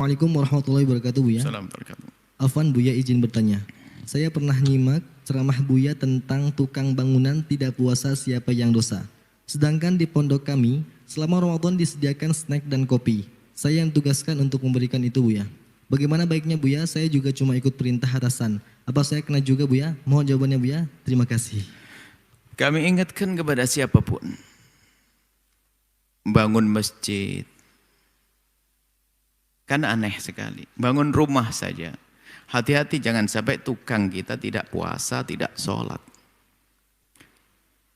Waalaikumsalam warahmatullahi wabarakatuh, Buya. Assalamualaikum. Afwan, Buya izin bertanya. Saya pernah nyimak ceramah Buya tentang tukang bangunan tidak puasa siapa yang dosa. Sedangkan di pondok kami, selama Ramadan disediakan snack dan kopi. Saya yang tugaskan untuk memberikan itu, Buya. Bagaimana baiknya, Buya? Saya juga cuma ikut perintah atasan. Apa saya kena juga, Buya? Mohon jawabannya, Buya. Terima kasih. Kami ingatkan kepada siapapun, bangun masjid, kan aneh sekali. Bangun rumah saja. Hati-hati jangan sampai tukang kita tidak puasa, tidak sholat.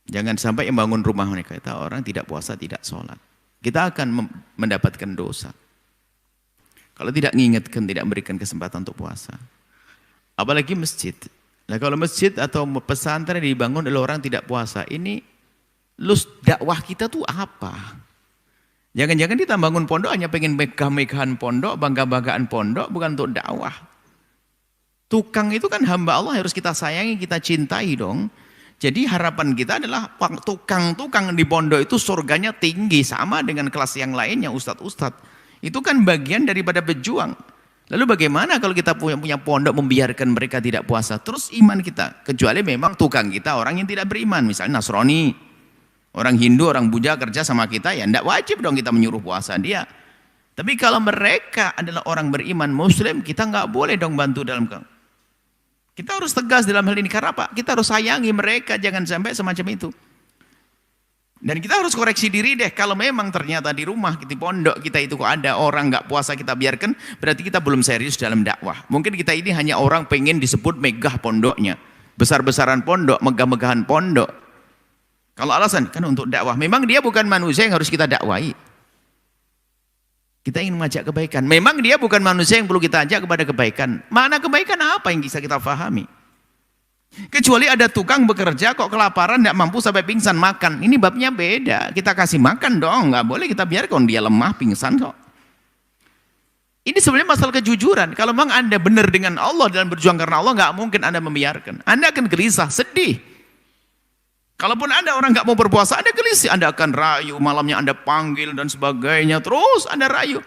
Jangan sampai yang bangun rumah mereka kita orang tidak puasa, tidak sholat. Kita akan mendapatkan dosa. Kalau tidak mengingatkan, tidak memberikan kesempatan untuk puasa. Apalagi masjid. Nah kalau masjid atau pesantren dibangun oleh orang tidak puasa, ini dakwah kita tuh apa? Jangan-jangan kita bangun pondok hanya pengen megah-megahan pondok, bangga-banggaan pondok, bukan untuk dakwah. Tukang itu kan hamba Allah, harus kita sayangi, kita cintai dong. Jadi harapan kita adalah tukang-tukang di pondok itu surganya tinggi, sama dengan kelas yang lainnya, ustadz-ustadz. Itu kan bagian daripada berjuang. Lalu bagaimana kalau kita punya pondok membiarkan mereka tidak puasa? Terus iman kita, kecuali memang tukang kita orang yang tidak beriman, misalnya Nasrani, orang Hindu, orang Buddha kerja sama kita, ya tidak wajib dong kita menyuruh puasa dia. Tapi kalau mereka adalah orang beriman Muslim, kita nggak boleh dong bantu dalam. Kita harus tegas dalam hal ini, karena apa? Kita harus sayangi mereka, jangan sampai semacam itu. Dan kita harus koreksi diri deh, kalau memang ternyata di rumah, di pondok kita itu kok ada orang nggak puasa, kita biarkan, berarti kita belum serius dalam dakwah. Mungkin kita ini hanya orang pengen disebut megah pondoknya, besar-besaran pondok, megah-megahan pondok. Kalau alasan, kan untuk dakwah. Memang dia bukan manusia yang harus kita dakwai. Kita ingin mengajak kebaikan. Memang dia bukan manusia yang perlu kita ajak kepada kebaikan. Mana kebaikan apa yang bisa kita fahami? Kecuali ada tukang bekerja kok kelaparan, tidak mampu sampai pingsan makan. Ini babnya beda. Kita kasih makan dong. Nggak boleh kita biarkan dia lemah, pingsan kok. Ini sebenarnya masalah kejujuran. Kalau memang Anda benar dengan Allah dalam berjuang karena Allah, nggak mungkin Anda membiarkan. Anda akan gelisah, sedih. Kalaupun ada orang nggak mau berpuasa, Anda gelisah, Anda akan rayu, malamnya Anda panggil dan sebagainya, terus Anda rayu.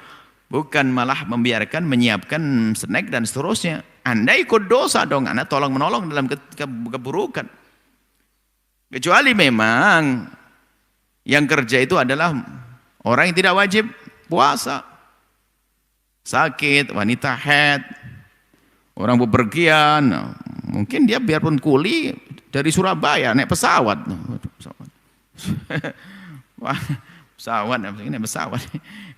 Bukan malah membiarkan, menyiapkan snack dan seterusnya. Anda ikut dosa dong, Anda tolong menolong dalam keburukan. Kecuali memang yang kerja itu adalah orang yang tidak wajib puasa. Sakit, wanita haid, orang bepergian, mungkin dia biarpun kuli dari Surabaya naik pesawat. Pesawat, ini pesawat.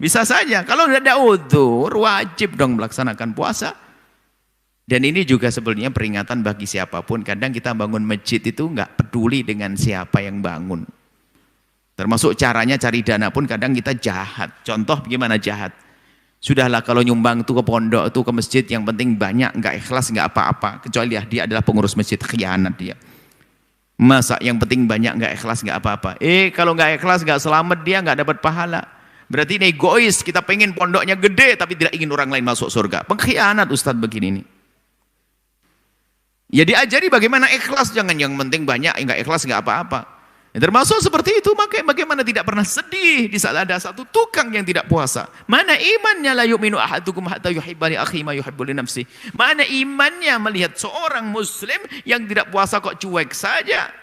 Bisa saja. Kalau tidak ada udzur, wajib dong melaksanakan puasa. Dan ini juga sebenarnya peringatan bagi siapapun. Kadang kita bangun masjid itu nggak peduli dengan siapa yang bangun. Termasuk caranya cari dana pun kadang kita jahat. Contoh bagaimana jahat? Sudahlah kalau nyumbang itu ke pondok, itu ke masjid, yang penting banyak, nggak ikhlas, nggak apa-apa. Kecuali dia adalah pengurus masjid, khianat dia. Masa yang penting banyak nggak ikhlas nggak apa-apa. Kalau nggak ikhlas nggak selamat, dia nggak dapat pahala. Berarti ini egois. Kita pengen pondoknya gede tapi tidak ingin orang lain masuk surga. Pengkhianat ustadz begini nih. Ya diajari bagaimana ikhlas, jangan yang penting banyak nggak ikhlas nggak apa-apa. Ya, termasuk seperti itu. Maka bagaimana tidak pernah sedih di saat ada satu tukang yang tidak puasa. Mana imannya, la yu'minu ahadukum hatta yuhibba li akhihi ma yuhibbu li nafsihi. Mana imannya melihat seorang muslim yang tidak puasa kok cuek saja.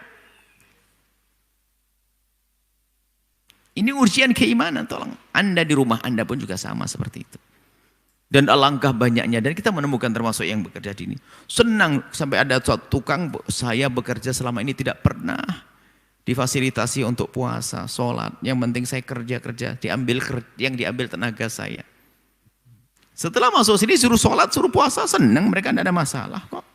Ini ujian keimanan, tolong. Anda di rumah Anda pun juga sama seperti itu. Dan alangkah banyaknya, dan kita menemukan termasuk yang bekerja di ini. Senang sampai ada suatu tukang, saya bekerja selama ini tidak pernah difasilitasi untuk puasa, sholat. Yang penting saya kerja-kerja, yang diambil tenaga saya. Setelah masuk sini suruh sholat, suruh puasa, senang mereka, tidak ada masalah kok.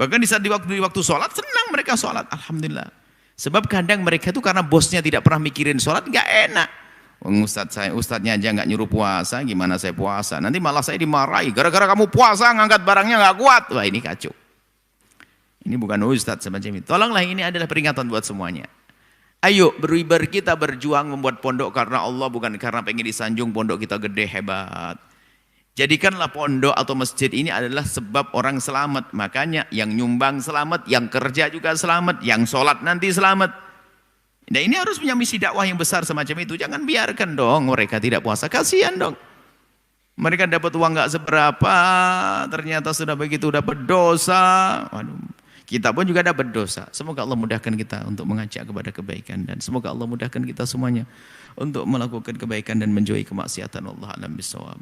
Bahkan di waktu sholat, senang mereka sholat, alhamdulillah. Sebab kadang mereka itu karena bosnya tidak pernah mikirin sholat, nggak enak. Ustadznya aja nggak nyuruh puasa, gimana saya puasa? Nanti malah saya dimarahi, gara-gara kamu puasa ngangkat barangnya nggak kuat. Wah ini kacau. Ini bukan ustadz semacam itu. Tolonglah, ini adalah peringatan buat semuanya. Ayo kita berjuang membuat pondok karena Allah, bukan karena pengen disanjung pondok kita gede hebat. Jadikanlah pondok atau masjid ini adalah sebab orang selamat. Makanya yang nyumbang selamat, yang kerja juga selamat, yang sholat nanti selamat. Nah ini harus punya misi dakwah yang besar semacam itu. Jangan biarkan dong mereka tidak puasa, kasihan dong. Mereka dapat uang nggak seberapa, ternyata sudah begitu dapat dosa. Waduh, kita pun juga dapat dosa. Semoga Allah mudahkan kita untuk mengajak kepada kebaikan, dan semoga Allah mudahkan kita semuanya untuk melakukan kebaikan dan menjauhi kemaksiatan. Allah a'lam bishawab.